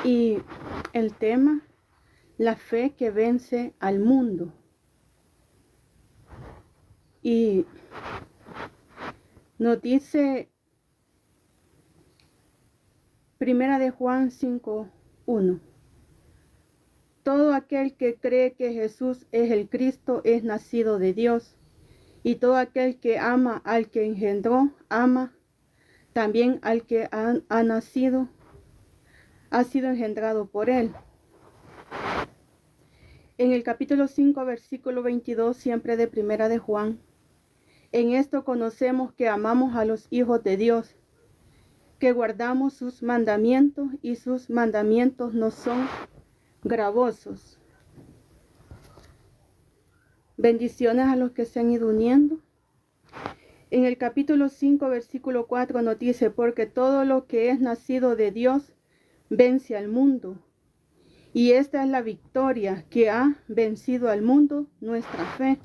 Y el tema, la fe que vence al mundo. Y nos dice Primera de Juan 5:1. Todo aquel que cree que Jesús es el Cristo es nacido de Dios. Y todo aquel que ama al que engendró, ama también al que ha sido engendrado por él. En el capítulo 5, versículo 22, siempre de Primera de Juan. En esto conocemos que amamos a los hijos de Dios, que guardamos sus mandamientos, y sus mandamientos no son gravosos. Bendiciones a los que se han ido uniendo. En el capítulo 5, versículo 4 nos dice, porque todo lo que es nacido de Dios vence al mundo. Y esta es la victoria que ha vencido al mundo, nuestra fe.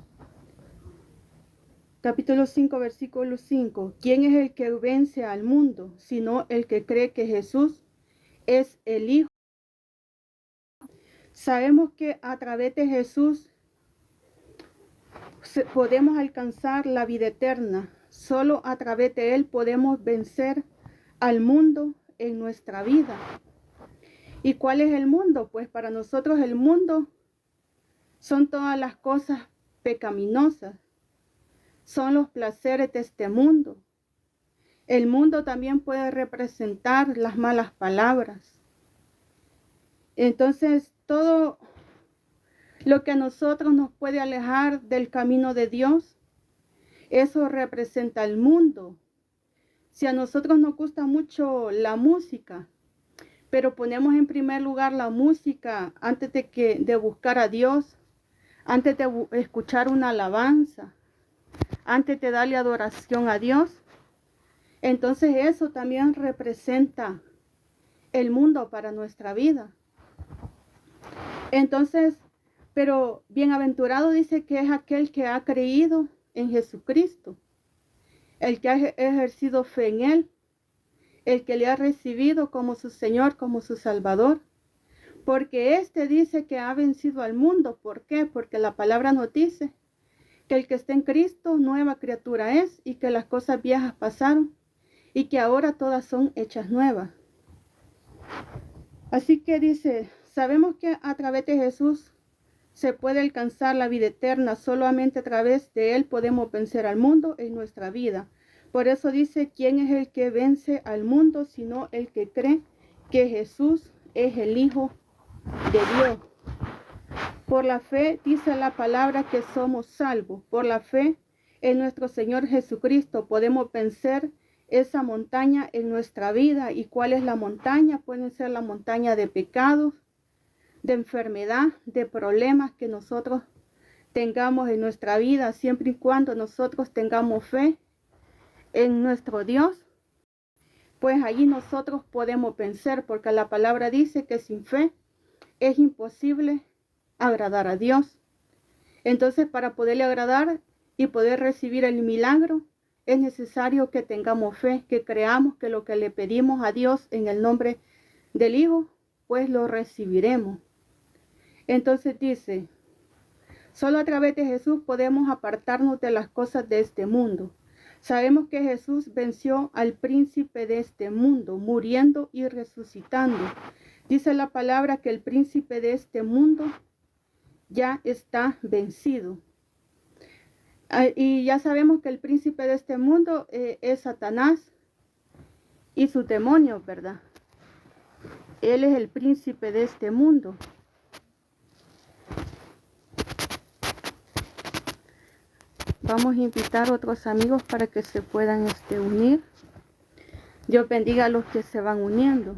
Capítulo 5, versículo 5. ¿Quién es el que vence al mundo, sino el que cree que Jesús es el Hijo? Sabemos que a través de Jesús podemos alcanzar la vida eterna. Solo a través de Él podemos vencer al mundo en nuestra vida. ¿Y cuál es el mundo? Pues para nosotros el mundo son todas las cosas pecaminosas. Son los placeres de este mundo. El mundo también puede representar las malas palabras. Entonces, todo lo que a nosotros nos puede alejar del camino de Dios, eso representa el mundo. Si a nosotros nos gusta mucho la música, pero ponemos en primer lugar la música antes de buscar a Dios, antes de escuchar una alabanza, antes de darle adoración a Dios, entonces eso también representa el mundo para nuestra vida. Entonces, pero bienaventurado dice que es aquel que ha creído en Jesucristo, el que ha ejercido fe en Él, el que le ha recibido como su Señor, como su Salvador. Porque este dice que ha vencido al mundo. ¿Por qué? Porque la palabra nos dice que el que está en Cristo, nueva criatura es, y que las cosas viejas pasaron, y que ahora todas son hechas nuevas. Así que dice, sabemos que a través de Jesús se puede alcanzar la vida eterna. Solamente a través de Él podemos vencer al mundo en nuestra vida. Por eso dice, ¿quién es el que vence al mundo? Sino el que cree que Jesús es el Hijo de Dios. Por la fe dice la palabra que somos salvos. Por la fe en nuestro Señor Jesucristo podemos vencer esa montaña en nuestra vida. ¿Y cuál es la montaña? Puede ser la montaña de pecados, de enfermedad, de problemas que nosotros tengamos en nuestra vida, siempre y cuando nosotros tengamos fe en nuestro Dios, pues allí nosotros podemos vencer, porque la palabra dice que sin fe es imposible agradar a Dios. Entonces, para poderle agradar y poder recibir el milagro, es necesario que tengamos fe, que creamos que lo que le pedimos a Dios en el nombre del Hijo, pues lo recibiremos. Entonces dice, solo a través de Jesús podemos apartarnos de las cosas de este mundo. Sabemos que Jesús venció al príncipe de este mundo, muriendo y resucitando. Dice la palabra que el príncipe de este mundo ya está vencido. Y ya sabemos que el príncipe de este mundo es Satanás y sus demonios, ¿verdad? Él es el príncipe de este mundo. Vamos a invitar a otros amigos para que se puedan unir. Dios bendiga a los que se van uniendo.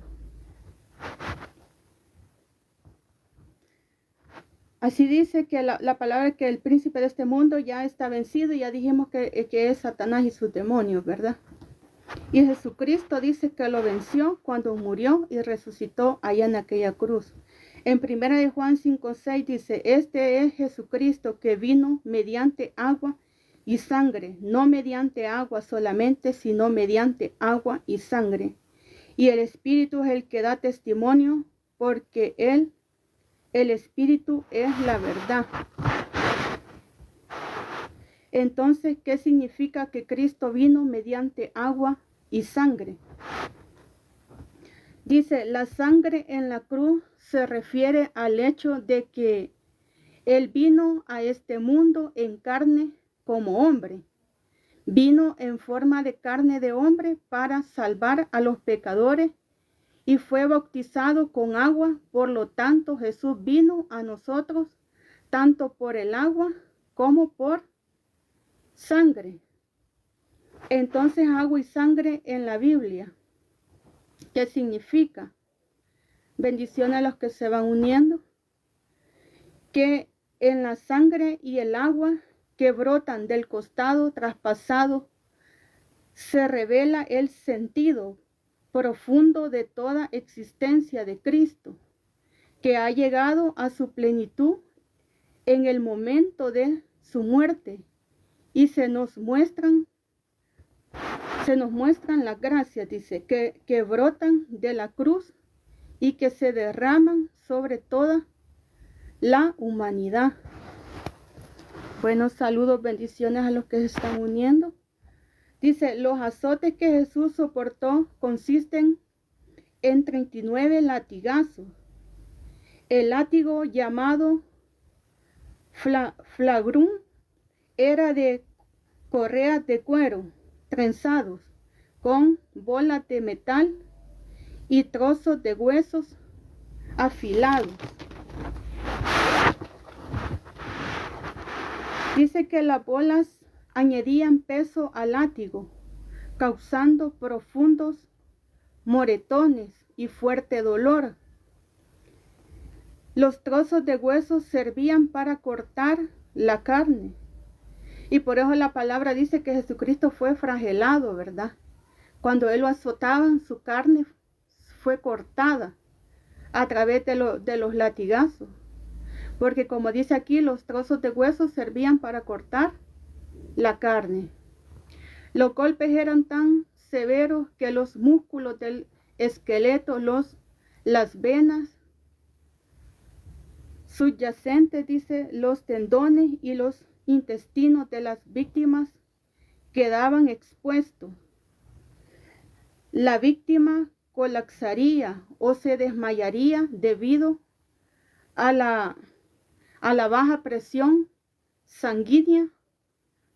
Así dice que la palabra que el príncipe de este mundo ya está vencido, y ya dijimos que es Satanás y sus demonios, ¿verdad? Y Jesucristo dice que lo venció cuando murió y resucitó allá en aquella cruz. En 1 de Juan 5:6 dice, este es Jesucristo que vino mediante agua y sangre, no mediante agua solamente, sino mediante agua y sangre. Y el Espíritu es el que da testimonio porque el Espíritu es la verdad. Entonces, ¿qué significa que Cristo vino mediante agua y sangre? Dice, la sangre en la cruz se refiere al hecho de que Él vino a este mundo en carne como hombre. Vino en forma de carne de hombre para salvar a los pecadores y fue bautizado con agua. Por lo tanto, Jesús vino a nosotros tanto por el agua como por sangre. Entonces, agua y sangre en la Biblia, ¿qué significa? Bendiciones a los que se van uniendo. Que en la sangre y el agua que brotan del costado traspasado se revela el sentido profundo de toda existencia de Cristo, que ha llegado a su plenitud en el momento de su muerte, y se nos muestran las gracias, dice, que brotan de la cruz y que se derraman sobre toda la humanidad. Buenos saludos, bendiciones a los que se están uniendo. Dice, los azotes que Jesús soportó consisten en 39 latigazos. El látigo llamado flagrum era de correas de cuero trenzados con bolas de metal y trozos de huesos afilados. Dice que las bolas añadían peso al látigo, causando profundos moretones y fuerte dolor. Los trozos de huesos servían para cortar la carne. Y por eso la palabra dice que Jesucristo fue flagelado, ¿verdad? Cuando Él lo azotaban, su carne fue cortada a través de los latigazos. Porque como dice aquí, los trozos de huesos servían para cortar la carne. Los golpes eran tan severos que los músculos del esqueleto, las venas subyacentes, dice, los tendones y los intestinos de las víctimas quedaban expuestos. La víctima colapsaría o se desmayaría debido a la baja presión sanguínea,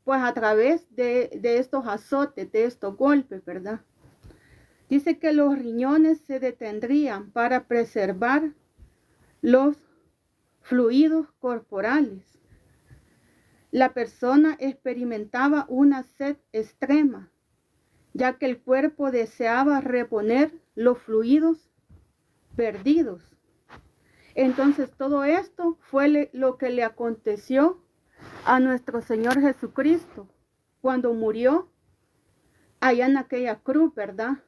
pues a través de estos azotes, de estos golpes, ¿verdad? Dice que los riñones se detendrían para preservar los fluidos corporales. La persona experimentaba una sed extrema, ya que el cuerpo deseaba reponer los fluidos perdidos. Entonces todo esto fue lo que le aconteció a nuestro Señor Jesucristo cuando murió allá en aquella cruz, ¿verdad?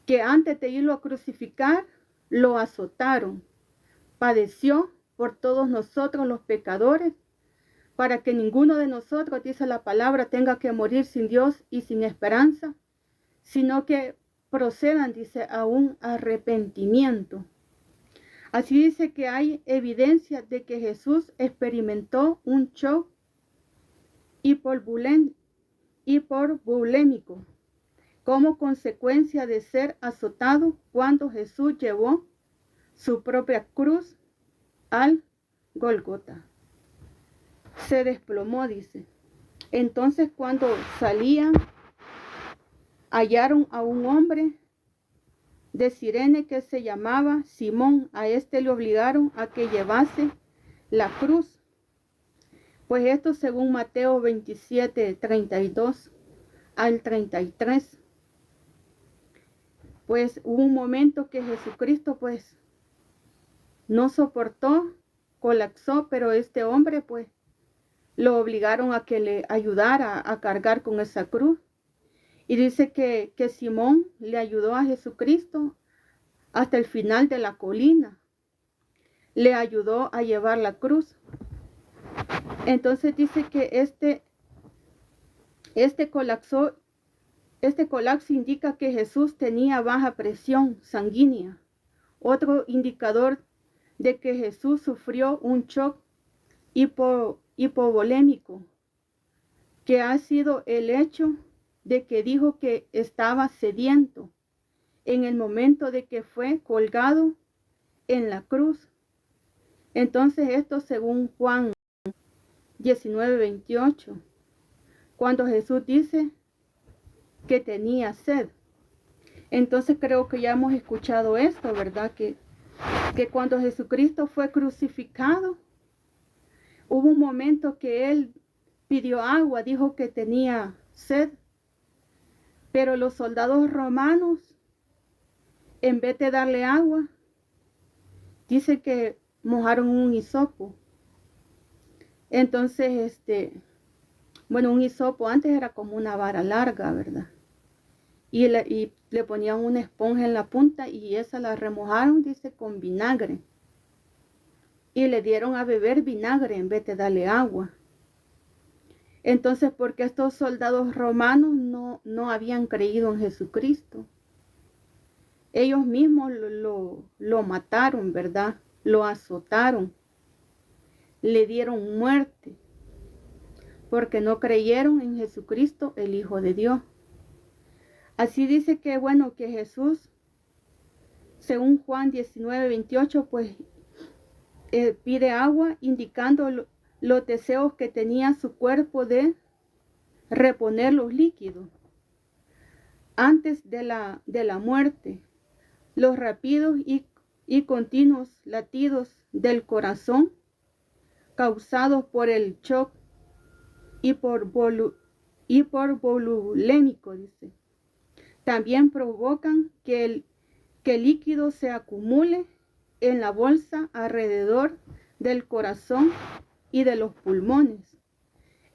Que antes de irlo a crucificar, lo azotaron. Padeció por todos nosotros los pecadores, para que ninguno de nosotros, dice la palabra, tenga que morir sin Dios y sin esperanza, sino que procedan, dice, a un arrepentimiento. Así dice que hay evidencia de que Jesús experimentó un shock hipovolémico como consecuencia de ser azotado cuando Jesús llevó su propia cruz al Gólgota. Se desplomó, dice. Entonces cuando salían, hallaron a un hombre de Cirene que se llamaba Simón. A este le obligaron a que llevase la cruz. Pues esto según Mateo 27, 32 al 33. Pues hubo un momento que Jesucristo pues no soportó, colapsó, pero este hombre pues lo obligaron a que le ayudara a cargar con esa cruz. Y dice que Simón le ayudó a Jesucristo hasta el final de la colina. Le ayudó a llevar la cruz. Entonces dice que este colapso indica que Jesús tenía baja presión sanguínea otro indicador de que Jesús sufrió un shock hipovolémico, que ha sido el hecho de que dijo que estaba sediento en el momento de que fue colgado en la cruz. Entonces esto según Juan 19:28, cuando Jesús dice que tenía sed. Entonces creo que ya hemos escuchado esto, ¿verdad? Que cuando Jesucristo fue crucificado, hubo un momento que él pidió agua, dijo que tenía sed, pero los soldados romanos, en vez de darle agua, dice que mojaron un hisopo. Entonces, un hisopo antes era como una vara larga, ¿verdad? Y le ponían una esponja en la punta y esa la remojaron, dice, con vinagre. Y le dieron a beber vinagre en vez de darle agua. Entonces, porque estos soldados romanos no habían creído en Jesucristo. Ellos mismos lo mataron, ¿verdad? Lo azotaron. Le dieron muerte. Porque no creyeron en Jesucristo, el Hijo de Dios. Así dice que, que Jesús, según Juan 19:28, pues pide agua, indicando los deseos que tenía su cuerpo de reponer los líquidos antes de la muerte. Los rápidos y continuos latidos del corazón causados por el shock hipovolémico, dice. También provocan que el líquido se acumule en la bolsa alrededor del corazón y de los pulmones.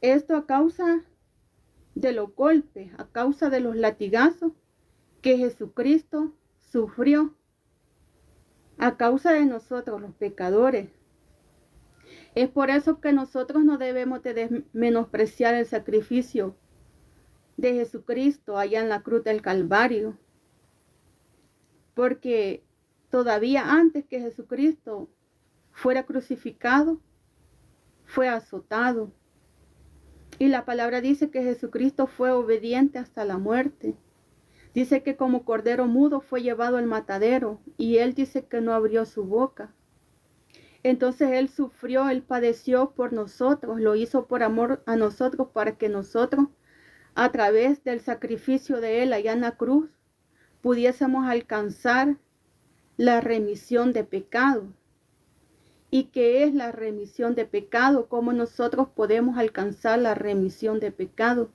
Esto a causa de los golpes, a causa de los latigazos que Jesucristo sufrió, a causa de nosotros los pecadores. Es por eso que nosotros no debemos de menospreciar el sacrificio de Jesucristo allá en la cruz del Calvario, porque todavía antes que Jesucristo fuera crucificado, fue azotado. Y la palabra dice que Jesucristo fue obediente hasta la muerte. Dice que como cordero mudo fue llevado al matadero y él dice que no abrió su boca. Entonces él sufrió, él padeció por nosotros, lo hizo por amor a nosotros para que nosotros, a través del sacrificio de él allá en la cruz, pudiésemos alcanzar la remisión de pecado. ¿Y qué es la remisión de pecado? ¿Cómo nosotros podemos alcanzar la remisión de pecado?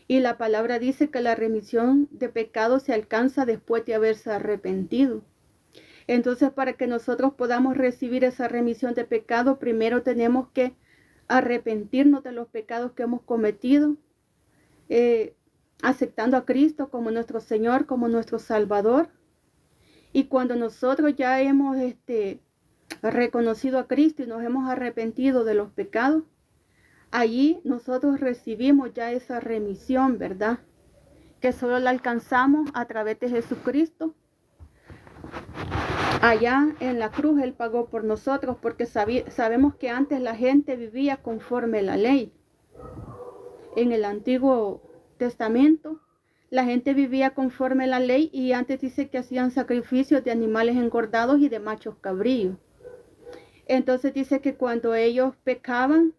Y la palabra dice que la remisión de pecado se alcanza después de haberse arrepentido. Entonces, para que nosotros podamos recibir esa remisión de pecado, primero tenemos que arrepentirnos de los pecados que hemos cometido, aceptando a Cristo como nuestro Señor, como nuestro Salvador. Y cuando nosotros ya hemos reconocido a Cristo y nos hemos arrepentido de los pecados, allí nosotros recibimos ya esa remisión, ¿verdad? Que solo la alcanzamos a través de Jesucristo. Allá en la cruz Él pagó por nosotros, porque sabemos que antes la gente vivía conforme a la ley. En el Antiguo Testamento, la gente vivía conforme a la ley y antes dice que hacían sacrificios de animales engordados y de machos cabríos. Entonces dice que cuando ellos pecaban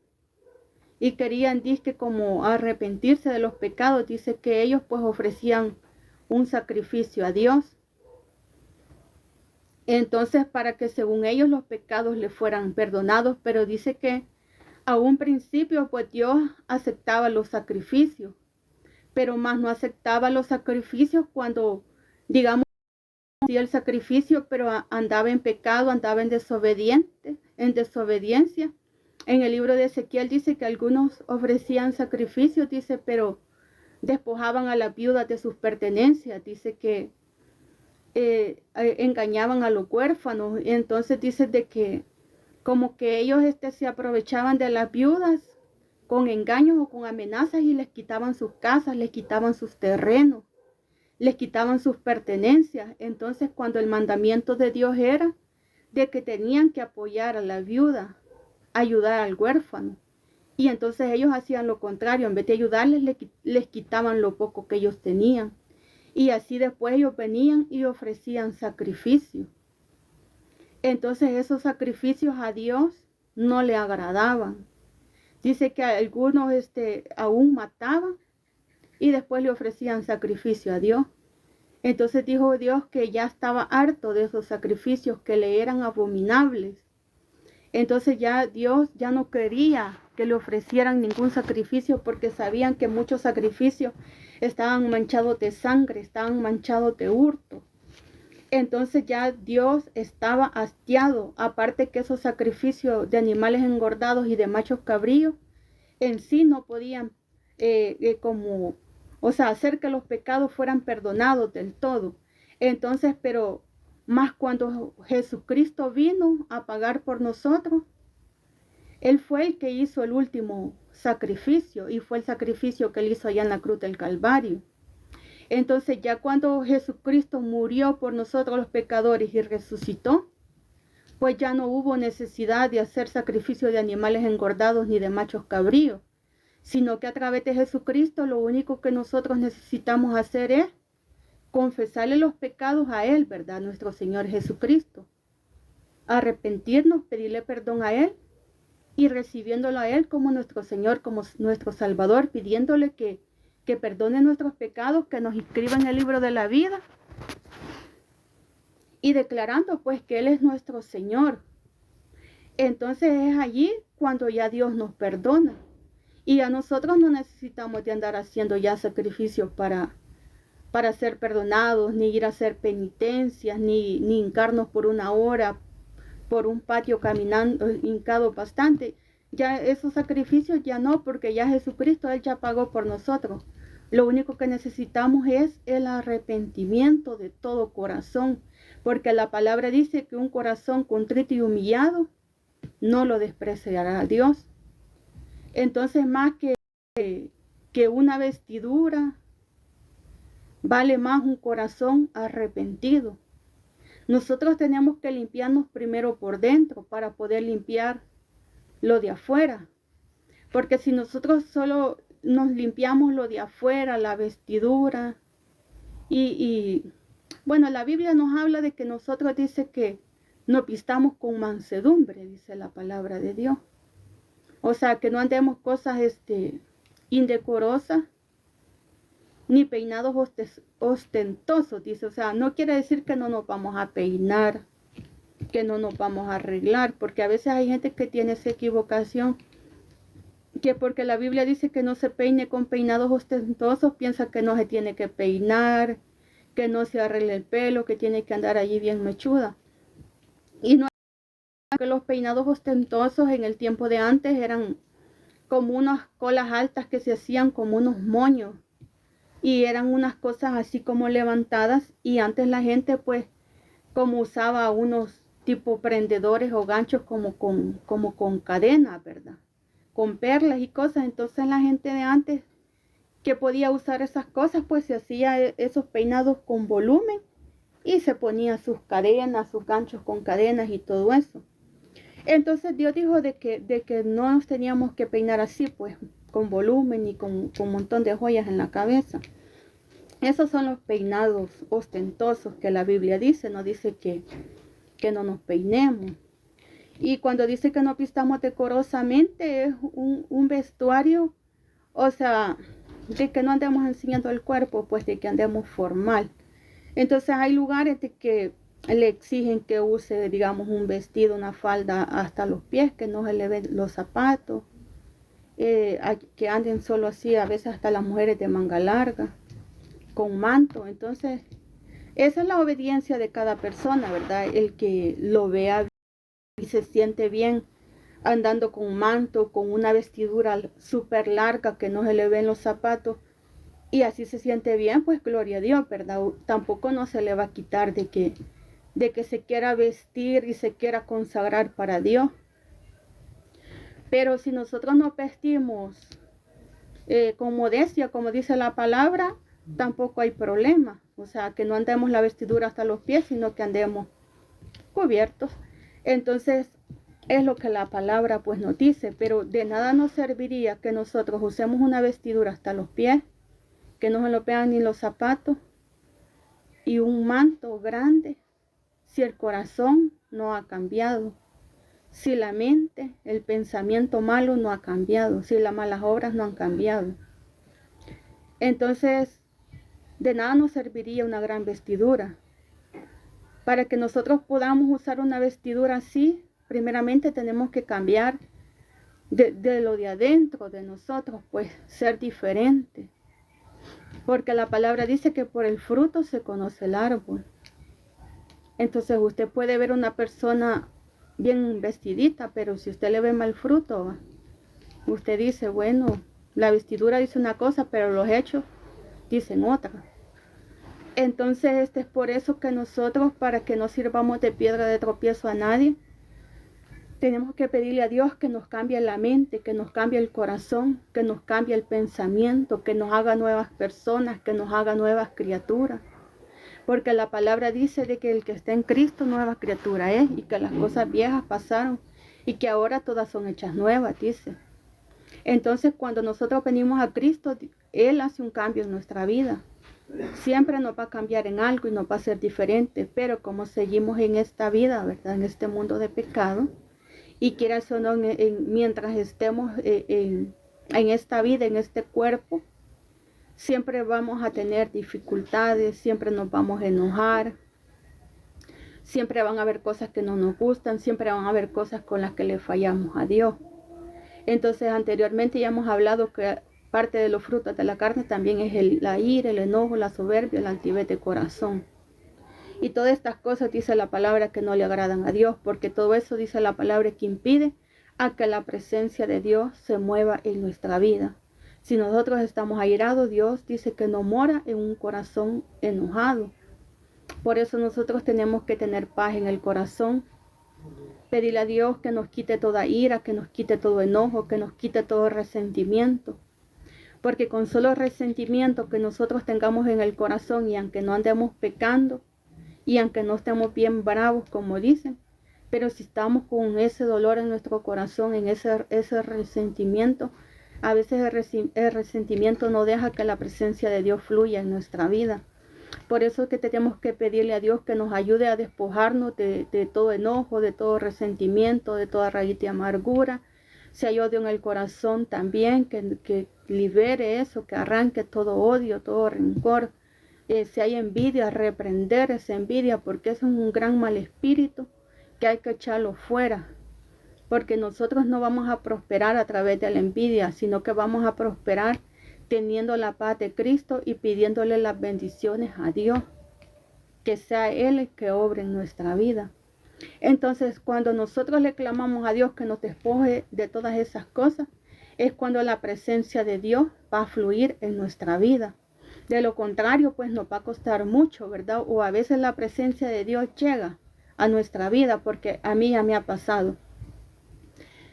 y querían, dice, como arrepentirse de los pecados, dice que ellos pues ofrecían un sacrificio a Dios. Entonces, para que según ellos los pecados le fueran perdonados, pero dice que a un principio pues Dios aceptaba los sacrificios, pero más no aceptaba los sacrificios cuando, digamos, hacía el sacrificio, pero andaba en pecado, andaba en desobediencia. En el libro de Ezequiel dice que algunos ofrecían sacrificios, dice, pero despojaban a las viudas de sus pertenencias, dice que engañaban a los huérfanos. Entonces dice de que como que ellos se aprovechaban de las viudas con engaños o con amenazas y les quitaban sus casas, les quitaban sus terrenos. les quitaban sus pertenencias. Entonces, cuando el mandamiento de Dios era de que tenían que apoyar a la viuda, ayudar al huérfano, y entonces ellos hacían lo contrario, en vez de ayudarles, les quitaban lo poco que ellos tenían. Y así después ellos venían y ofrecían sacrificio. Entonces esos sacrificios a Dios no le agradaban. Dice que algunos aún mataban y después le ofrecían sacrificio a Dios. Entonces dijo Dios que ya estaba harto de esos sacrificios que le eran abominables. Entonces ya Dios ya no quería que le ofrecieran ningún sacrificio porque sabían que muchos sacrificios estaban manchados de sangre, estaban manchados de hurto. Entonces ya Dios estaba hastiado, aparte que esos sacrificios de animales engordados y de machos cabríos en sí no podían hacer que los pecados fueran perdonados del todo. Entonces, pero más cuando Jesucristo vino a pagar por nosotros, Él fue el que hizo el último sacrificio y fue el sacrificio que Él hizo allá en la cruz del Calvario. Entonces ya cuando Jesucristo murió por nosotros los pecadores y resucitó, pues ya no hubo necesidad de hacer sacrificio de animales engordados ni de machos cabríos, sino que a través de Jesucristo lo único que nosotros necesitamos hacer es confesarle los pecados a Él, ¿verdad? Nuestro Señor Jesucristo. Arrepentirnos, pedirle perdón a Él y recibiéndolo a Él como nuestro Señor, como nuestro Salvador, pidiéndole que perdone nuestros pecados, que nos inscriba en el libro de la vida y declarando pues que Él es nuestro Señor. Entonces es allí cuando ya Dios nos perdona y a nosotros no necesitamos de andar haciendo ya sacrificios para ser perdonados, ni ir a hacer penitencias, ni hincarnos por una hora por un patio caminando, hincado bastante. Ya esos sacrificios ya no, porque ya Jesucristo, Él ya pagó por nosotros. Lo único que necesitamos es el arrepentimiento de todo corazón, porque la palabra dice que un corazón contrito y humillado no lo despreciará a Dios. Entonces, más que una vestidura, vale más un corazón arrepentido. Nosotros tenemos que limpiarnos primero por dentro para poder limpiar lo de afuera. Porque si nosotros solo nos limpiamos lo de afuera, la vestidura, bueno, la Biblia nos habla de que nosotros dice que nos vistamos con mansedumbre, dice la palabra de Dios. O sea, que no andemos cosas indecorosas, ni peinados ostentosos, dice. O sea, no quiere decir que no nos vamos a peinar, que no nos vamos a arreglar, porque a veces hay gente que tiene esa equivocación, que porque la Biblia dice que no se peine con peinados ostentosos, piensa que no se tiene que peinar, que no se arregle el pelo, que tiene que andar allí bien mechuda. Y no es que los peinados ostentosos en el tiempo de antes eran como unas colas altas que se hacían como unos moños. Y eran unas cosas así como levantadas. Y antes la gente pues como usaba unos tipo prendedores o ganchos como con cadenas, ¿verdad? Con perlas y cosas. Entonces la gente de antes que podía usar esas cosas pues se hacía esos peinados con volumen y se ponía sus cadenas, sus ganchos con cadenas y todo eso. Entonces Dios dijo de que no nos teníamos que peinar así pues con volumen y con un montón de joyas en la cabeza. Esos son los peinados ostentosos que la Biblia dice, no dice que no nos peinemos. Y cuando dice que nos vistamos decorosamente es un vestuario, o sea, de que no andemos enseñando el cuerpo, pues de que andemos formal. Entonces hay lugares de que le exigen que use, digamos, un vestido, una falda hasta los pies, que no se le ven los zapatos, que anden solo así, a veces hasta las mujeres de manga larga, con manto. Entonces, esa es la obediencia de cada persona, ¿verdad? El que lo vea y se siente bien andando con manto, con una vestidura súper larga que no se le ven los zapatos, y así se siente bien, pues gloria a Dios, ¿verdad? Tampoco no se le va a quitar de que se quiera vestir y se quiera consagrar para Dios. Pero si nosotros nos vestimos con modestia, como dice la palabra, tampoco hay problema. O sea, que no andemos la vestidura hasta los pies, sino que andemos cubiertos. Entonces, es lo que la palabra pues nos dice, pero de nada nos serviría que nosotros usemos una vestidura hasta los pies, que no se lo vean ni los zapatos, y un manto grande, si el corazón no ha cambiado, si la mente, el pensamiento malo no ha cambiado, si las malas obras no han cambiado. Entonces, de nada nos serviría una gran vestidura. Para que nosotros podamos usar una vestidura así, primeramente tenemos que cambiar de lo de adentro de nosotros, pues ser diferente. Porque la palabra dice que por el fruto se conoce el árbol. Entonces usted puede ver una persona bien vestidita, pero si usted le ve mal fruto, usted dice, bueno, la vestidura dice una cosa, pero los hechos dicen otra. Entonces es por eso que nosotros, para que no sirvamos de piedra de tropiezo a nadie, tenemos que pedirle a Dios que nos cambie la mente, que nos cambie el corazón, que nos cambie el pensamiento, que nos haga nuevas personas, que nos haga nuevas criaturas. Porque la palabra dice de que el que está en Cristo nueva criatura es, y que las cosas viejas pasaron y que ahora todas son hechas nuevas, dice. Entonces cuando nosotros venimos a Cristo, Él hace un cambio en nuestra vida. Siempre nos va a cambiar en algo y nos va a ser diferente, pero como seguimos en esta vida, ¿verdad? En este mundo de pecado, y quieras o no, mientras estemos en esta vida, en este cuerpo, siempre vamos a tener dificultades, siempre nos vamos a enojar, siempre van a haber cosas que no nos gustan, siempre van a haber cosas con las que le fallamos a Dios. Entonces anteriormente ya hemos hablado que parte de los frutos de la carne también es la ira, el enojo, la soberbia, la altivez de corazón. Y todas estas cosas dice la palabra que no le agradan a Dios, porque todo eso dice la palabra que impide a que la presencia de Dios se mueva en nuestra vida. Si nosotros estamos airados, Dios dice que no mora en un corazón enojado. Por eso nosotros tenemos que tener paz en el corazón, pedirle a Dios que nos quite toda ira, que nos quite todo enojo, que nos quite todo resentimiento. Porque con solo resentimiento que nosotros tengamos en el corazón, y aunque no andemos pecando, y aunque no estemos bien bravos como dicen, pero si estamos con ese dolor en nuestro corazón, en ese resentimiento, a veces el resentimiento no deja que la presencia de Dios fluya en nuestra vida. Por eso es que tenemos que pedirle a Dios que nos ayude a despojarnos de todo enojo, de todo resentimiento, de toda raíz de amargura. Si hay odio en el corazón también, que libere eso, que arranque todo odio, todo rencor. Si hay envidia, reprender esa envidia, porque eso es un gran mal espíritu que hay que echarlo fuera. Porque nosotros no vamos a prosperar a través de la envidia, sino que vamos a prosperar teniendo la paz de Cristo y pidiéndole las bendiciones a Dios, que sea Él el que obre en nuestra vida. Entonces, cuando nosotros le clamamos a Dios que nos despoje de todas esas cosas, es cuando la presencia de Dios va a fluir en nuestra vida. De lo contrario, pues nos va a costar mucho, ¿verdad? O a veces la presencia de Dios llega a nuestra vida, porque a mí ya me ha pasado.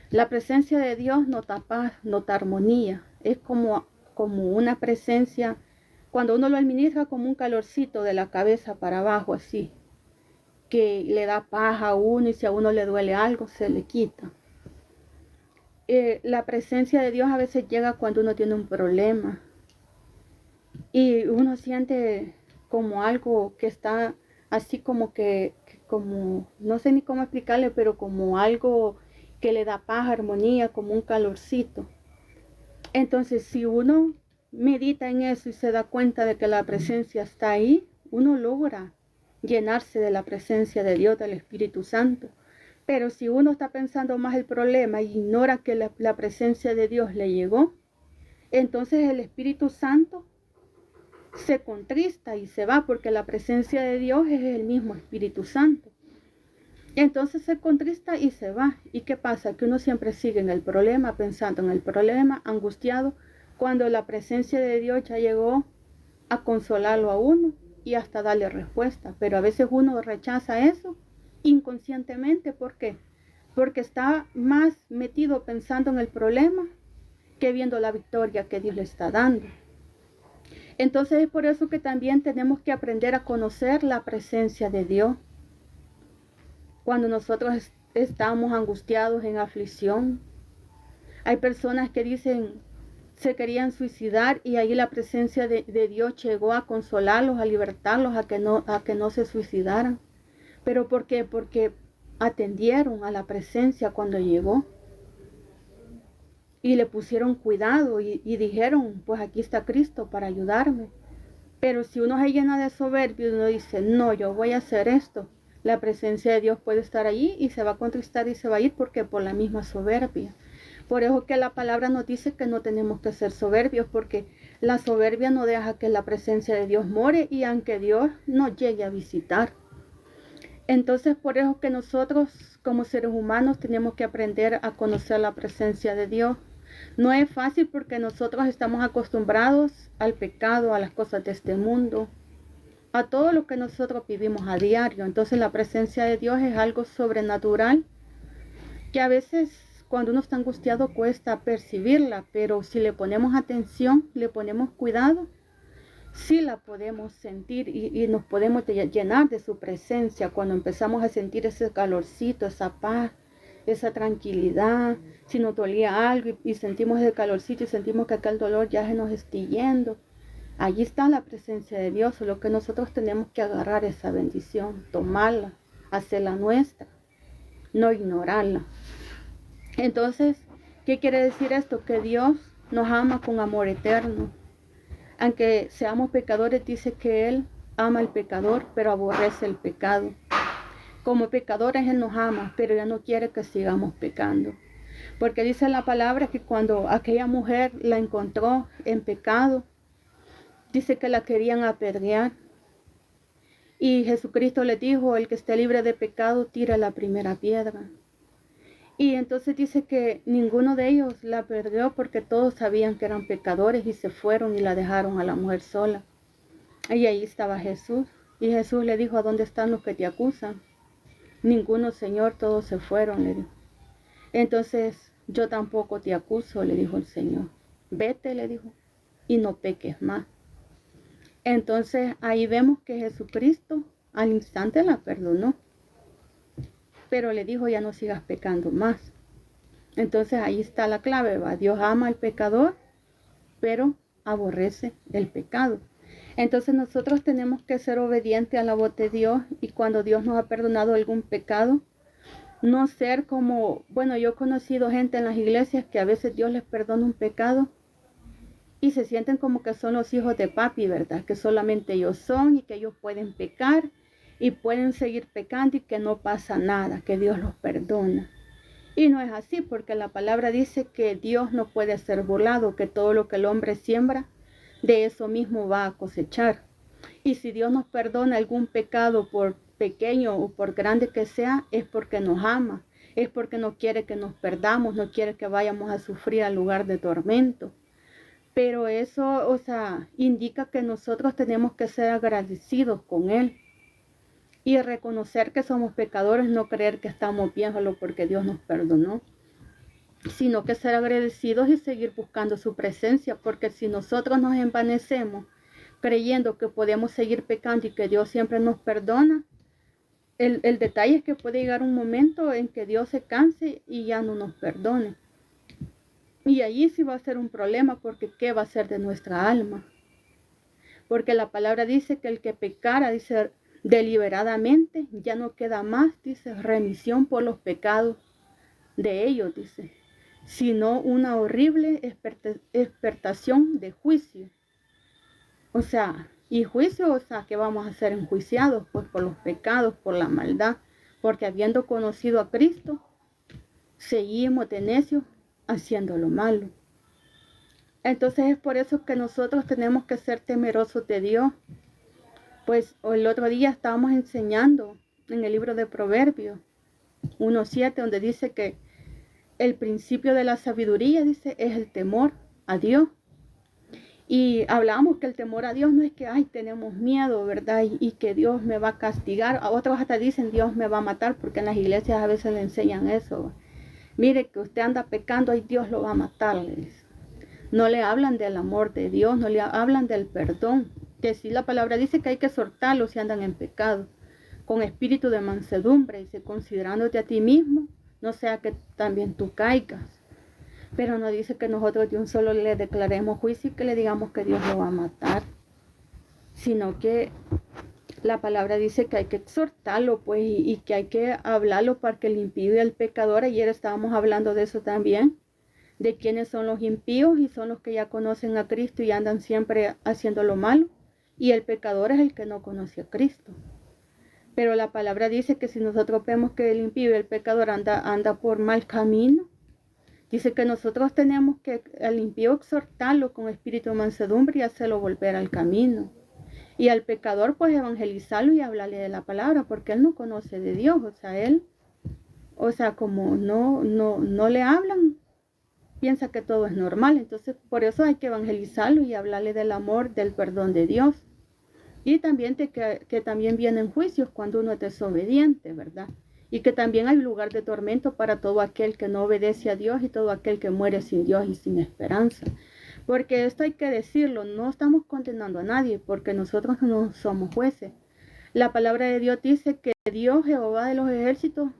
La presencia de Dios nota paz, nota armonía. Es como una presencia, cuando uno lo administra, como un calorcito de la cabeza para abajo, así, que le da paz a uno, y si a uno le duele algo, se le quita. La presencia de Dios a veces llega cuando uno tiene un problema y uno siente como algo que está así como como, no sé ni cómo explicarle, pero como algo que le da paz, armonía, como un calorcito. Entonces, si uno medita en eso y se da cuenta de que la presencia está ahí, uno logra llenarse de la presencia de Dios, del Espíritu Santo. Pero si uno está pensando más el problema e ignora que la presencia de Dios le llegó, entonces el Espíritu Santo se contrista y se va, porque la presencia de Dios es el mismo Espíritu Santo. Entonces se contrista y se va. ¿Y qué pasa? Que uno siempre sigue en el problema, pensando en el problema, angustiado, cuando la presencia de Dios ya llegó a consolarlo a uno y hasta darle respuesta. Pero a veces uno rechaza eso inconscientemente. ¿Por qué? Porque está más metido pensando en el problema que viendo la victoria que Dios le está dando. Entonces es por eso que también tenemos que aprender a conocer la presencia de Dios. Cuando nosotros estamos angustiados en aflicción, hay personas que dicen se querían suicidar y ahí la presencia de Dios llegó a consolarlos, a libertarlos, a que no se suicidaran. ¿Pero por qué? Porque atendieron a la presencia cuando llegó y le pusieron cuidado y dijeron, pues aquí está Cristo para ayudarme. Pero si uno se llena de soberbia y uno dice, no, yo voy a hacer esto, la presencia de Dios puede estar allí y se va a contristar y se va a ir porque por la misma soberbia. Por eso que la palabra nos dice que no tenemos que ser soberbios, porque la soberbia no deja que la presencia de Dios more y aunque Dios nos llegue a visitar. Entonces por eso que nosotros como seres humanos tenemos que aprender a conocer la presencia de Dios. No es fácil porque nosotros estamos acostumbrados al pecado, a las cosas de este mundo, a todo lo que nosotros vivimos a diario. Entonces la presencia de Dios es algo sobrenatural que a veces cuando uno está angustiado cuesta percibirla, pero si le ponemos atención, le ponemos cuidado, sí la podemos sentir y nos podemos llenar de su presencia cuando empezamos a sentir ese calorcito, esa paz, esa tranquilidad. Si nos dolía algo y sentimos ese calorcito y sentimos que acá el dolor ya se nos está yendo, allí está la presencia de Dios. Solo que nosotros tenemos que agarrar esa bendición, tomarla, hacerla nuestra, no ignorarla. Entonces, ¿qué quiere decir esto? Que Dios nos ama con amor eterno. Aunque seamos pecadores, dice que Él ama al pecador, pero aborrece el pecado. Como pecadores Él nos ama, pero ya no quiere que sigamos pecando. Porque dice la palabra que cuando aquella mujer la encontró en pecado, dice que la querían apedrear. Y Jesucristo le dijo, el que esté libre de pecado, tira la primera piedra. Y entonces dice que ninguno de ellos la apedreó porque todos sabían que eran pecadores y se fueron y la dejaron a la mujer sola. Y ahí estaba Jesús. Y Jesús le dijo, ¿a dónde están los que te acusan? Ninguno, Señor, todos se fueron, le dijo. Entonces, yo tampoco te acuso, le dijo el Señor. Vete, le dijo, y no peques más. Entonces, ahí vemos que Jesucristo al instante la perdonó. Pero le dijo, ya no sigas pecando más. Entonces ahí está la clave, ¿va? Dios ama al pecador, pero aborrece el pecado. Entonces nosotros tenemos que ser obedientes a la voz de Dios y cuando Dios nos ha perdonado algún pecado, no ser como, bueno, yo he conocido gente en las iglesias que a veces Dios les perdona un pecado y se sienten como que son los hijos de papi, ¿verdad? Que solamente ellos son y que ellos pueden pecar y pueden seguir pecando y que no pasa nada, que Dios los perdona. Y no es así, porque la palabra dice que Dios no puede ser burlado, que todo lo que el hombre siembra, de eso mismo va a cosechar. Y si Dios nos perdona algún pecado, por pequeño o por grande que sea, es porque nos ama, es porque no quiere que nos perdamos, no quiere que vayamos a sufrir al lugar de tormento. Pero eso, indica que nosotros tenemos que ser agradecidos con Él. Y reconocer que somos pecadores, no creer que estamos bien solo porque Dios nos perdonó, sino que ser agradecidos y seguir buscando su presencia, porque si nosotros nos envanecemos creyendo que podemos seguir pecando y que Dios siempre nos perdona, el detalle es que puede llegar un momento en que Dios se canse y ya no nos perdone. Y allí sí va a ser un problema, porque ¿qué va a ser de nuestra alma? Porque la palabra dice que el que pecara, dice, deliberadamente, ya no queda más, dice, remisión por los pecados de ellos, dice, sino una horrible expertación de juicio. Y juicio, que vamos a ser enjuiciados, pues por los pecados, por la maldad, porque habiendo conocido a Cristo, seguimos de necios haciendo lo malo. Entonces es por eso que nosotros tenemos que ser temerosos de Dios. Pues el otro día estábamos enseñando en el libro de Proverbios 1:7, donde dice que el principio de la sabiduría, dice, es el temor a Dios. Y hablábamos que el temor a Dios no es que, tenemos miedo, ¿verdad? Y que Dios me va a castigar. A otros hasta dicen, Dios me va a matar, porque en las iglesias a veces le enseñan eso. Mire que usted anda pecando, Dios lo va a matar, le dice. No le hablan del amor de Dios, no le hablan del perdón. Que sí, la palabra dice que hay que exhortarlos si andan en pecado, con espíritu de mansedumbre, y considerándote a ti mismo, no sea que también tú caigas. Pero no dice que nosotros de un solo le declaremos juicio y que le digamos que Dios lo va a matar, sino que la palabra dice que hay que exhortarlo, pues, y que hay que hablarlo para que el impío y el pecador, ayer estábamos hablando de eso también, de quiénes son los impíos, y son los que ya conocen a Cristo y andan siempre haciendo lo malo, y el pecador es el que no conoce a Cristo. Pero la palabra dice que si nosotros vemos que el impío y el pecador anda por mal camino, dice que nosotros tenemos que al impío exhortarlo con espíritu de mansedumbre y hacerlo volver al camino. Y al pecador pues evangelizarlo y hablarle de la palabra, porque él no conoce de Dios. O sea, como no le hablan, piensa que todo es normal. Entonces por eso hay que evangelizarlo y hablarle del amor, del perdón de Dios. Y también que también vienen juicios cuando uno es desobediente, ¿verdad? Y que también hay lugar de tormento para todo aquel que no obedece a Dios y todo aquel que muere sin Dios y sin esperanza. Porque esto hay que decirlo, no estamos condenando a nadie, porque nosotros no somos jueces. La palabra de Dios dice que Dios, Jehová de los ejércitos,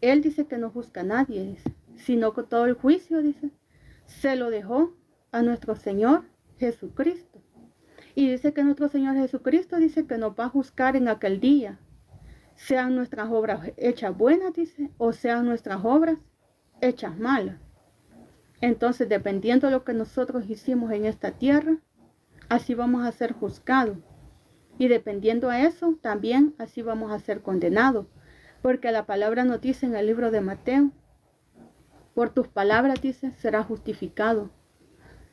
Él dice que no juzga a nadie, sino que todo el juicio, dice, se lo dejó a nuestro Señor Jesucristo. Y dice que nuestro Señor Jesucristo dice que nos va a juzgar en aquel día, sean nuestras obras hechas buenas, dice, o sean nuestras obras hechas malas. Entonces, dependiendo de lo que nosotros hicimos en esta tierra, así vamos a ser juzgados. Y dependiendo a eso, también así vamos a ser condenados. Porque la palabra nos dice en el libro de Mateo, por tus palabras, dice, serás justificado.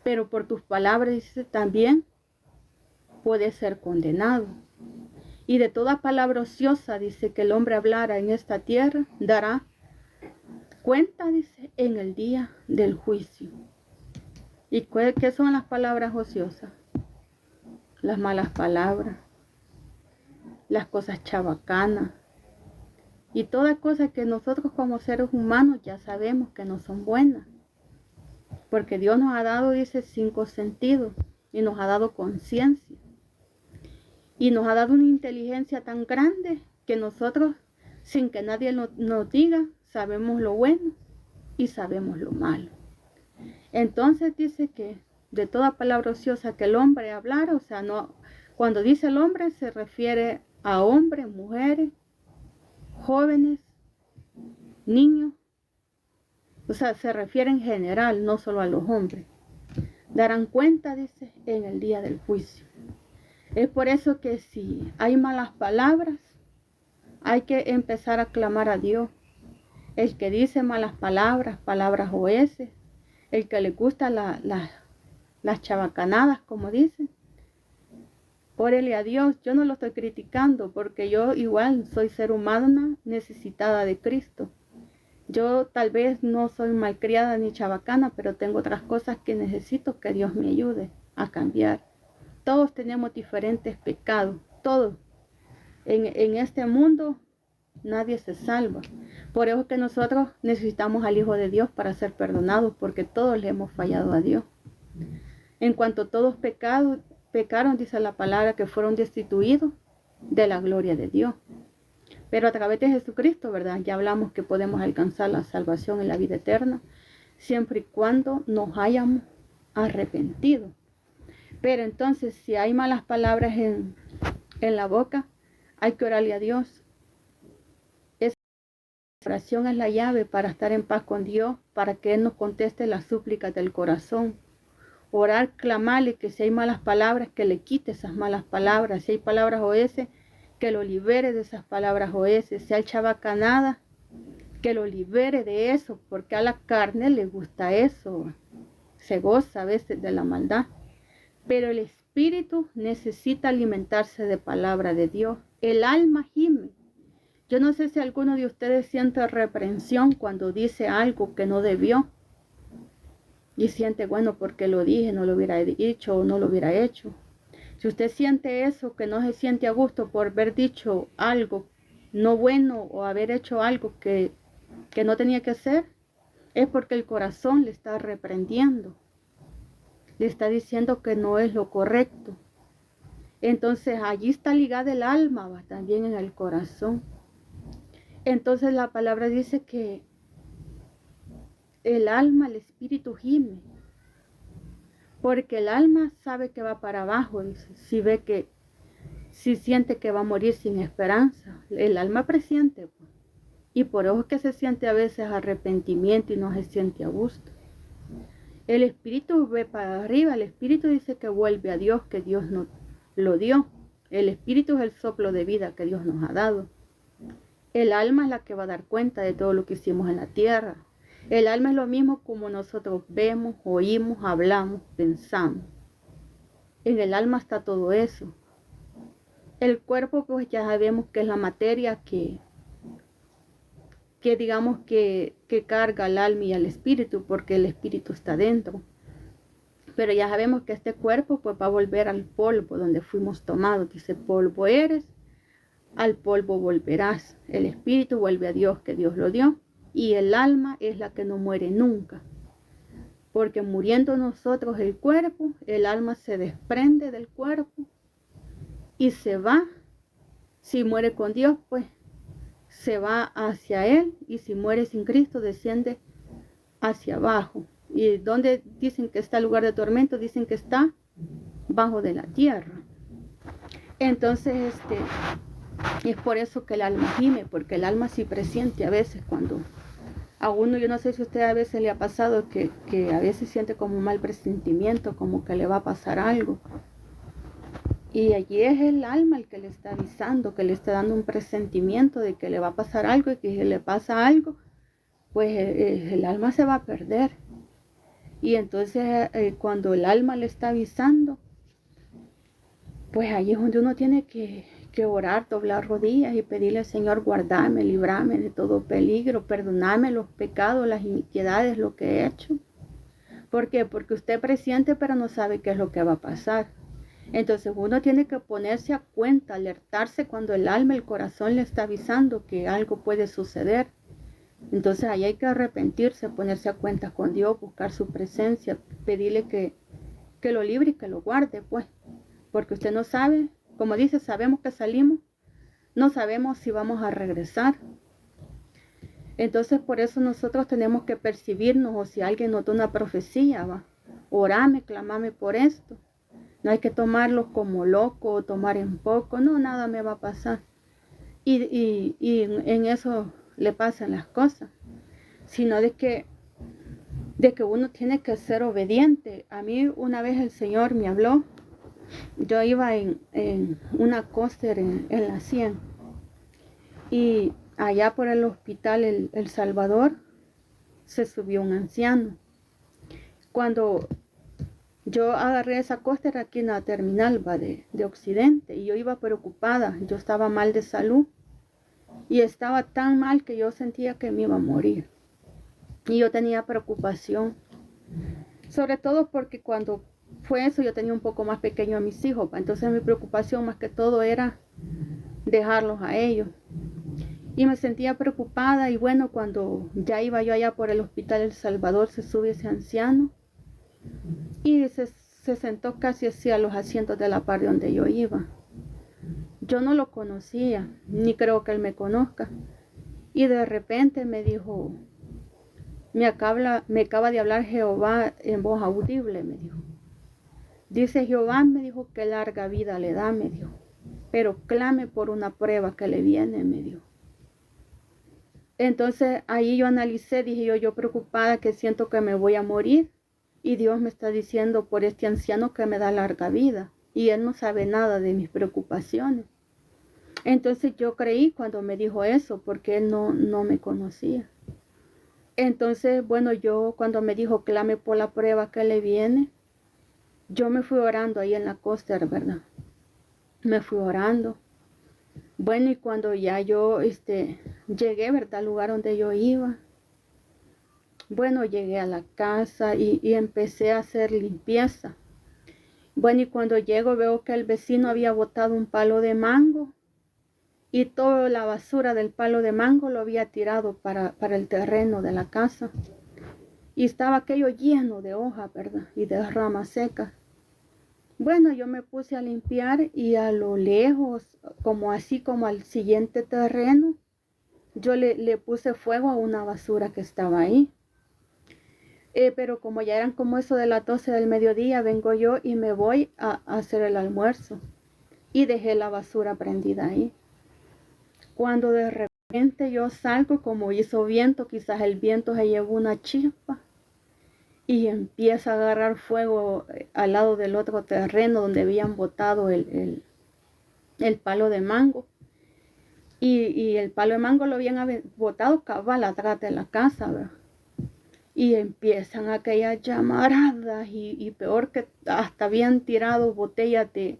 Pero por tus palabras, dice, también puedes ser condenado. Y de toda palabra ociosa, dice, que el hombre hablara en esta tierra, dará cuenta, dice, en el día del juicio. ¿Y qué son las palabras ociosas? Las malas palabras, las cosas chabacanas y todas cosas que nosotros como seres humanos ya sabemos que no son buenas. Porque Dios nos ha dado, dice, 5 sentidos y nos ha dado conciencia. Y nos ha dado una inteligencia tan grande que nosotros, sin que nadie nos diga, sabemos lo bueno y sabemos lo malo. Entonces dice que de toda palabra ociosa que el hombre hablara, o sea, no, cuando dice el hombre se refiere a hombres, mujeres, jóvenes, niños, o sea, se refiere en general, no solo a los hombres. Darán cuenta, dice, en el día del juicio. Es por eso que si hay malas palabras, hay que empezar a clamar a Dios. El que dice malas palabras, palabras oeces, el que le gusta las chabacanadas, como dicen, órele a Dios. Yo no lo estoy criticando, porque yo igual soy ser humana necesitada de Cristo. Yo tal vez no soy malcriada ni chabacana, pero tengo otras cosas que necesito que Dios me ayude a cambiar. Todos tenemos diferentes pecados, todos. En este mundo nadie se salva. Por eso es que nosotros necesitamos al Hijo de Dios para ser perdonados, porque todos le hemos fallado a Dios. En cuanto todos pecaron, dice la palabra, que fueron destituidos de la gloria de Dios. Pero a través de Jesucristo, ¿verdad? Ya hablamos que podemos alcanzar la salvación y la vida eterna, siempre y cuando nos hayamos arrepentido. Pero entonces, si hay malas palabras en la boca, hay que orarle a Dios. Esa oración es la llave para estar en paz con Dios, para que Él nos conteste las súplicas del corazón. Orar, clamarle que si hay malas palabras, que le quite esas malas palabras. Si hay palabras oeces, que lo libere de esas palabras oeces. Si hay chabacanada, que lo libere de eso, porque a la carne le gusta eso. Se goza a veces de la maldad. Pero el espíritu necesita alimentarse de palabra de Dios. El alma gime. Yo no sé si alguno de ustedes siente reprensión cuando dice algo que no debió. Y siente, bueno, porque lo dije, no lo hubiera dicho o no lo hubiera hecho. Si usted siente eso, que no se siente a gusto por haber dicho algo no bueno o haber hecho algo que no tenía que hacer, es porque el corazón le está reprendiendo. le está diciendo que no es lo correcto. Entonces allí está ligada el alma, va, también en el corazón. Entonces la palabra dice que el alma, el espíritu gime, porque el alma sabe que va para abajo, dice, si siente que va a morir sin esperanza. El alma presiente, pues, y por eso es que se siente a veces arrepentimiento y no se siente a gusto. El espíritu ve para arriba, el espíritu dice que vuelve a Dios, que Dios nos lo dio. El espíritu es el soplo de vida que Dios nos ha dado. El alma es la que va a dar cuenta de todo lo que hicimos en la tierra. El alma es lo mismo como nosotros vemos, oímos, hablamos, pensamos. En el alma está todo eso. El cuerpo, pues ya sabemos que es la materia que digamos que carga al alma y al espíritu, porque el espíritu está dentro. Pero ya sabemos que este cuerpo pues va a volver al polvo donde fuimos tomados. Dice, polvo eres, al polvo volverás. El espíritu vuelve a Dios, que Dios lo dio. Y el alma es la que no muere nunca. Porque muriendo nosotros el cuerpo, el alma se desprende del cuerpo y se va. Si muere con Dios, pues se va hacia Él. Y si muere sin Cristo, desciende hacia abajo. Y donde dicen que está el lugar de tormento, dicen que está bajo de la tierra. Entonces, es por eso que el alma gime, porque el alma sí presiente a veces cuando a uno, yo no sé si a usted a veces le ha pasado que a veces siente como un mal presentimiento, como que le va a pasar algo. Y allí es el alma el que le está avisando, que le está dando un presentimiento de que le va a pasar algo, y que si le pasa algo, pues el alma se va a perder. Y entonces cuando el alma le está avisando, pues ahí es donde uno tiene que orar, doblar rodillas y pedirle al Señor, guardame, librame de todo peligro, perdoname los pecados, las iniquidades, lo que he hecho. ¿Por qué? Porque usted presiente pero no sabe qué es lo que va a pasar. Entonces uno tiene que ponerse a cuenta, alertarse cuando el alma, el corazón le está avisando que algo puede suceder. Entonces ahí hay que arrepentirse, ponerse a cuenta con Dios, buscar su presencia, pedirle que lo libre y que lo guarde, pues. Porque usted no sabe, como dice, sabemos que salimos, no sabemos si vamos a regresar. Entonces por eso nosotros tenemos que percibirnos, o si alguien nos da una profecía, va, orame, clamame por esto. No hay que tomarlo como loco o tomar en poco, no, nada me va a pasar. Y en eso le pasan las cosas, sino de que uno tiene que ser obediente. A mí una vez el Señor me habló. Yo iba en una coaster en la 100 y allá por el hospital El Salvador se subió un anciano. Cuando yo agarré esa coaster aquí en la terminal de Occidente, y yo iba preocupada, yo estaba mal de salud y estaba tan mal que yo sentía que me iba a morir. Y yo tenía preocupación, sobre todo porque cuando fue eso yo tenía un poco más pequeño a mis hijos, entonces mi preocupación más que todo era dejarlos a ellos. Y me sentía preocupada, y bueno, cuando ya iba yo allá por el hospital El Salvador, se sube ese anciano y se sentó casi hacia los asientos de la par de donde yo iba. Yo no lo conocía, ni creo que él me conozca. Y de repente me dijo, me acaba de hablar Jehová en voz audible, me dijo. Dice Jehová, me dijo, que larga vida le da, me dijo, pero clame por una prueba que le viene, me dijo. Entonces ahí yo analicé, dije yo preocupada, que siento que me voy a morir, y Dios me está diciendo por este anciano que me da larga vida, y él no sabe nada de mis preocupaciones. Entonces yo creí cuando me dijo eso, porque él no me conocía. Entonces, bueno, yo cuando me dijo clame por la prueba que le viene, yo me fui orando ahí en la coaster, ¿verdad? Me fui orando. Bueno, y cuando ya yo llegué, ¿verdad?, al lugar donde yo iba. Bueno, llegué a la casa y empecé a hacer limpieza. Bueno, y cuando llego veo que el vecino había botado un palo de mango y toda la basura del palo de mango lo había tirado para el terreno de la casa. y estaba aquello lleno de hojas, ¿verdad? Y de ramas secas. Bueno, yo me puse a limpiar y a lo lejos, como así como al siguiente terreno, yo le puse fuego a una basura que estaba ahí. Pero como ya eran como eso de las 12 del mediodía, vengo yo y me voy a hacer el almuerzo. Y dejé la basura prendida ahí. Cuando de repente yo salgo, como hizo viento, quizás el viento se llevó una chispa y empieza a agarrar fuego al lado del otro terreno donde habían botado el palo de mango. Y el palo de mango lo habían botado cabal atrás de la casa, ¿verdad? Y empiezan aquellas llamaradas y peor que hasta habían tirado botellas de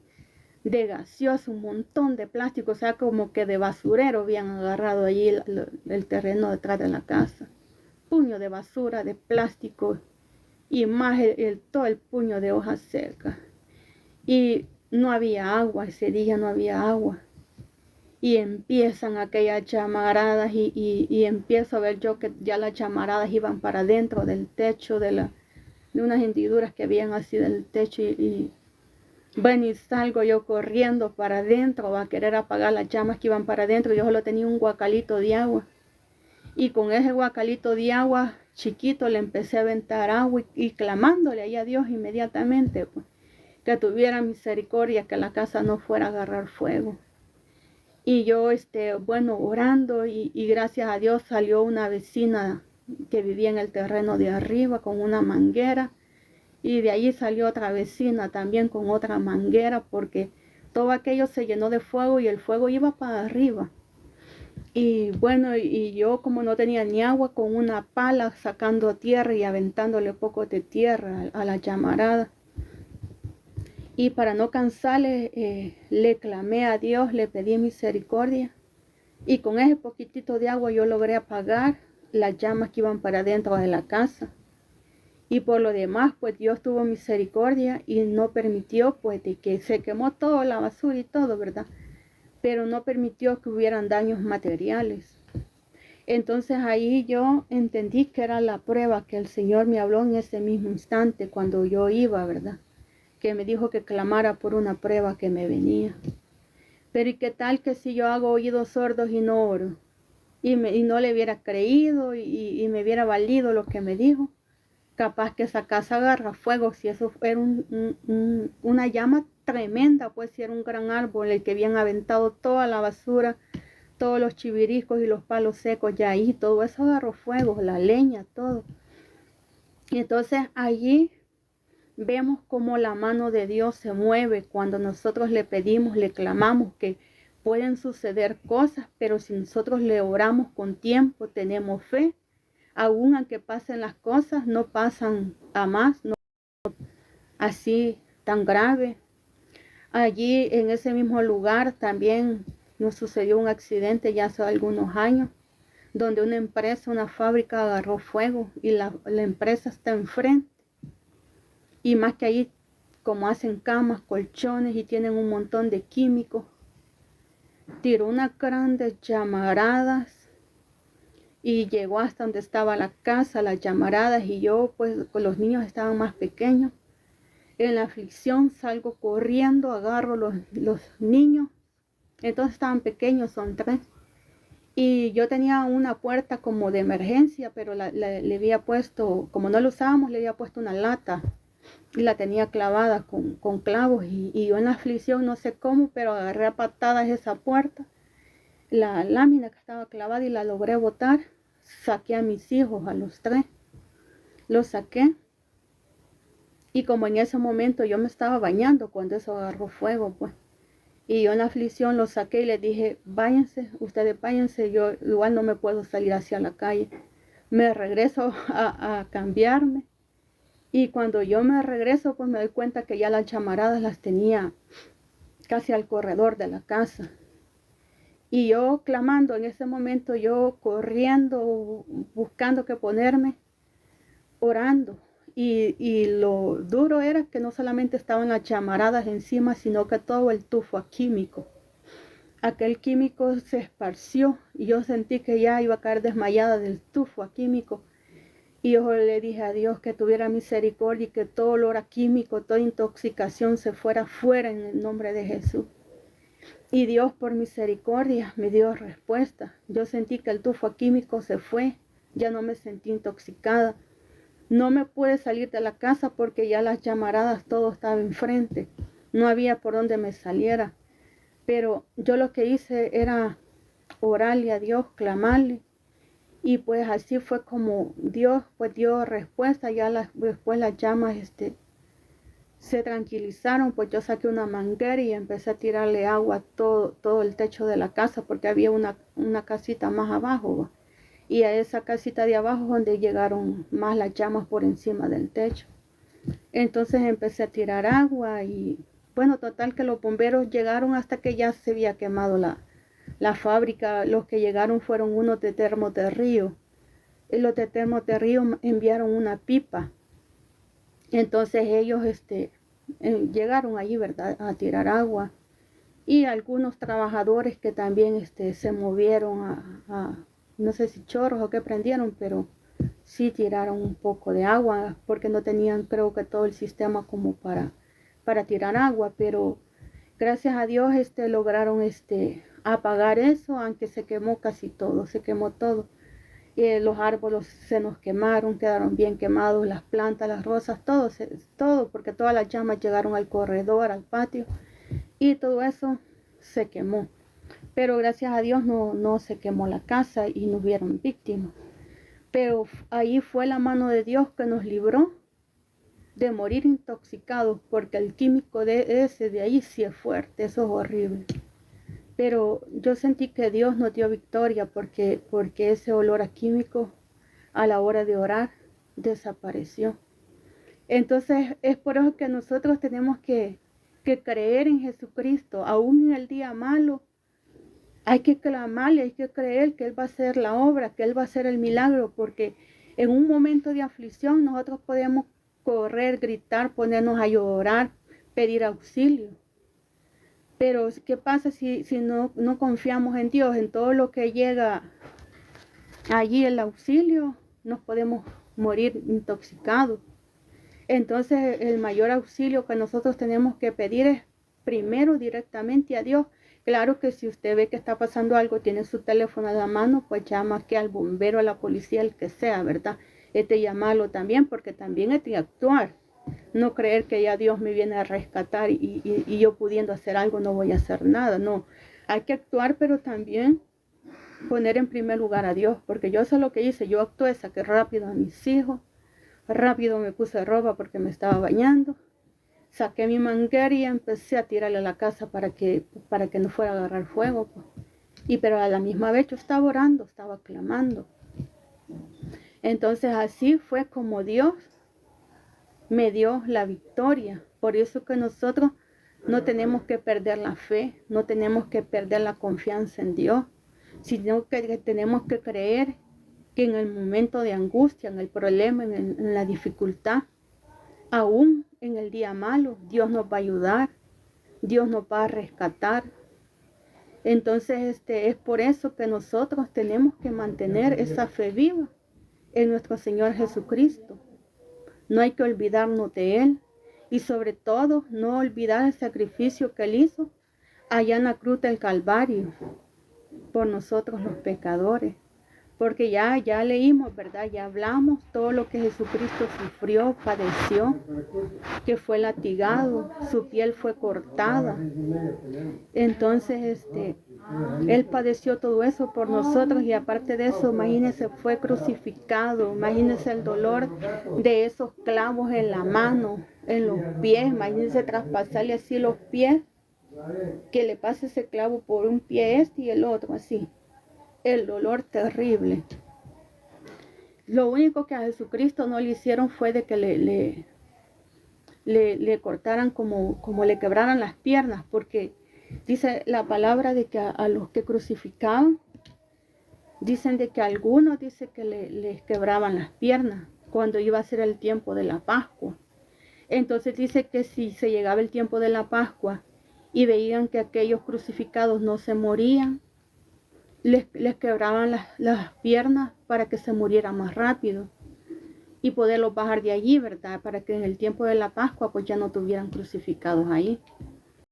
gaseosa, un montón de plástico, o sea, como que de basurero habían agarrado allí el terreno detrás de la casa. Puño de basura, de plástico y más todo el puño de hojas secas. Y no había agua, ese día no había agua. Y empiezan aquellas llamaradas y empiezo a ver yo que ya las llamaradas iban para adentro del techo de unas hendiduras que habían así del techo y bueno, y salgo yo corriendo para adentro a querer apagar las llamas que iban para adentro. Yo solo tenía un guacalito de agua y con ese guacalito de agua chiquito le empecé a aventar agua y clamándole ahí a Dios inmediatamente, pues, que tuviera misericordia, que la casa no fuera a agarrar fuego. Y yo, bueno, orando y gracias a Dios salió una vecina que vivía en el terreno de arriba con una manguera y de allí salió otra vecina también con otra manguera porque todo aquello se llenó de fuego y el fuego iba para arriba. Y bueno, y yo como no tenía ni agua, con una pala sacando tierra y aventándole poco de tierra a la llamarada. Y para no cansarle, le clamé a Dios, le pedí misericordia. Y con ese poquitito de agua yo logré apagar las llamas que iban para dentro de la casa. Y por lo demás, pues Dios tuvo misericordia y no permitió, pues, de que se quemó toda la basura y todo, ¿verdad? Pero no permitió que hubieran daños materiales. Entonces ahí yo entendí que era la prueba que el Señor me habló en ese mismo instante cuando yo iba, ¿verdad? Que me dijo que clamara por una prueba que me venía. Pero ¿y qué tal que si yo hago oídos sordos y no oro? Y no le hubiera creído y me hubiera valido lo que me dijo. Capaz que esa casa agarra fuego, si eso era una llama tremenda, pues si era un gran árbol el que habían aventado toda la basura, todos los chiviriscos y los palos secos ya ahí, todo eso agarró fuego, la leña, todo. Y entonces allí vemos cómo la mano de Dios se mueve cuando nosotros le pedimos, le clamamos que pueden suceder cosas, pero si nosotros le oramos con tiempo, tenemos fe, aún aunque pasen las cosas, no pasan a más, no así tan grave. Allí en ese mismo lugar también nos sucedió un accidente ya hace algunos años, donde una empresa, una fábrica agarró fuego y la empresa está enfrente. Y más que ahí, como hacen camas, colchones y tienen un montón de químicos, tiró unas grandes llamaradas y llegó hasta donde estaba la casa, las llamaradas, y yo pues con los niños estaban más pequeños. En la aflicción salgo corriendo, agarro los niños, entonces estaban pequeños, son 3. Y yo tenía una puerta como de emergencia, pero le había puesto, como no lo usábamos, le había puesto una lata y la tenía clavada con clavos y yo en la aflicción no sé cómo, pero agarré a patadas esa puerta, la lámina que estaba clavada y la logré botar. Saqué a mis hijos, a los 3, los saqué y como en ese momento yo me estaba bañando cuando eso agarró fuego, pues, y yo en la aflicción los saqué y les dije, váyanse, ustedes váyanse, yo igual no me puedo salir hacia la calle. Me regreso a cambiarme. Y cuando yo me regreso, pues me doy cuenta que ya las llamaradas las tenía casi al corredor de la casa. Y yo clamando en ese momento, yo corriendo, buscando qué ponerme, orando. Y lo duro era que no solamente estaban las llamaradas encima, sino que todo el tufo químico. Aquel químico se esparció y yo sentí que ya iba a caer desmayada del tufo químico. Y yo le dije a Dios que tuviera misericordia y que todo olor a químico, toda intoxicación se fuera fuera en el nombre de Jesús. Y Dios por misericordia me dio respuesta. Yo sentí que el tufo químico se fue, ya no me sentí intoxicada. No me pude salir de la casa porque ya las llamaradas, todo estaba enfrente. No había por donde me saliera. Pero yo lo que hice era orarle a Dios, clamarle. Y pues así fue como Dios pues dio respuesta. Ya después las llamas se tranquilizaron, pues yo saqué una manguera y empecé a tirarle agua a todo el techo de la casa, porque había una casita más abajo, ¿va? Y a esa casita de abajo donde llegaron más las llamas por encima del techo. Entonces empecé a tirar agua y bueno, total que los bomberos llegaron hasta que ya se había quemado la fábrica. Los que llegaron fueron unos de Termos de Río. Y los de Termos de Río enviaron una pipa. Entonces ellos llegaron allí, ¿verdad?, a tirar agua. Y algunos trabajadores que también se movieron no sé si chorros o qué prendieron, pero sí tiraron un poco de agua porque no tenían, creo que todo el sistema como para tirar agua, pero gracias a Dios lograron apagar eso, aunque se quemó casi todo, se quemó todo. Los árboles se nos quemaron, quedaron bien quemados, las plantas, las rosas, todo, porque todas las llamas llegaron al corredor, al patio, y todo eso se quemó. Pero gracias a Dios no se quemó la casa y no hubieron víctimas. Pero ahí fue la mano de Dios que nos libró de morir intoxicados, porque el químico de ahí sí es fuerte, eso es horrible. Pero yo sentí que Dios nos dio victoria porque ese olor a químico a la hora de orar desapareció. Entonces es por eso que nosotros tenemos que creer en Jesucristo, aún en el día malo. Hay que clamarle, hay que creer que Él va a hacer la obra, que Él va a hacer el milagro, porque en un momento de aflicción nosotros podemos correr, gritar, ponernos a llorar, pedir auxilio. Pero ¿qué pasa si no confiamos en Dios? En todo lo que llega allí el auxilio, nos podemos morir intoxicados. Entonces el mayor auxilio que nosotros tenemos que pedir es primero directamente a Dios. Claro que si usted ve que está pasando algo, tiene su teléfono a la mano, pues llama aquí al bombero, a la policía, el que sea, ¿verdad? Llamarlo también, porque también hay que actuar. No creer que ya Dios me viene a rescatar y yo pudiendo hacer algo no voy a hacer nada. No, hay que actuar, pero también poner en primer lugar a Dios, porque yo sé lo que hice. Yo actué, saqué rápido a mis hijos, rápido me puse ropa porque me estaba bañando, saqué mi manguera y empecé a tirarle a la casa para que no fuera a agarrar fuego. Pero a la misma vez yo estaba orando, estaba clamando. Entonces así fue como Dios me dio la victoria. Por eso que nosotros no tenemos que perder la fe, no tenemos que perder la confianza en Dios, sino que tenemos que creer que en el momento de angustia, en el problema, en la dificultad, aún en el día malo, Dios nos va a ayudar, Dios nos va a rescatar. Entonces es por eso que nosotros tenemos que mantener esa fe viva en nuestro Señor Jesucristo. No hay que olvidarnos de Él y sobre todo no olvidar el sacrificio que Él hizo allá en la cruz del Calvario por nosotros los pecadores. Porque ya leímos, ¿verdad? Ya hablamos todo lo que Jesucristo sufrió, padeció, que fue latigado, su piel fue cortada. Entonces, Él padeció todo eso por nosotros y aparte de eso, imagínense, fue crucificado, imagínense el dolor de esos clavos en la mano, en los pies, imagínense traspasarle así los pies, que le pase ese clavo por un pie y el otro así. El dolor terrible. Lo único que a Jesucristo no le hicieron fue de que le cortaran como le quebraran las piernas, porque dice la palabra de que a los que crucificaban, dicen de que a algunos dice que les quebraban las piernas cuando iba a ser el tiempo de la Pascua. Entonces dice que si se llegaba el tiempo de la Pascua y veían que aquellos crucificados no se morían, les quebraban las piernas para que se muriera más rápido. y poderlos bajar de allí, ¿verdad? Para que en el tiempo de la Pascua pues ya no tuvieran crucificados ahí.